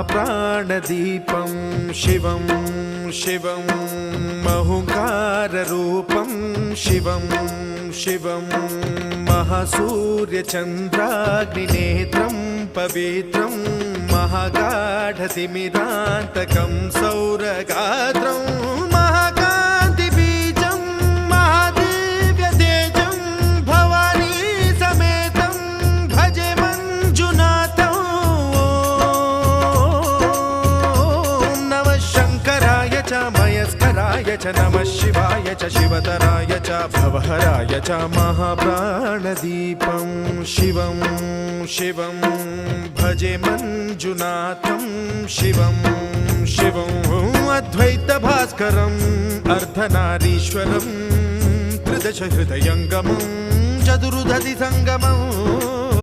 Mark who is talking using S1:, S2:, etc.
S1: महाप्राणदीपं शिवं शिवं महुङ्काररूपं शिवं शिवं महासूर्यचन्द्राग्निनेत्रं पवित्रं महागाढतिमिरान्तकं सौरगात्रं महाकान्तिबीजं महादिव्यतेजं भवानी समेतं भजे मञ्जुनाथं। ॐ नमः शङ्कराय च मयस्कराय च नमः शिवाय च शिवतराय च भवहराय च महाप्राणदीपं शिवं शिवं भजे मञ्जुनाथं शिवं शिवं अद्वैतभास्करम् अर्धनारीश्वरं त्रिदशहृदयङ्गमं चतुर्दधिसङ्गमम्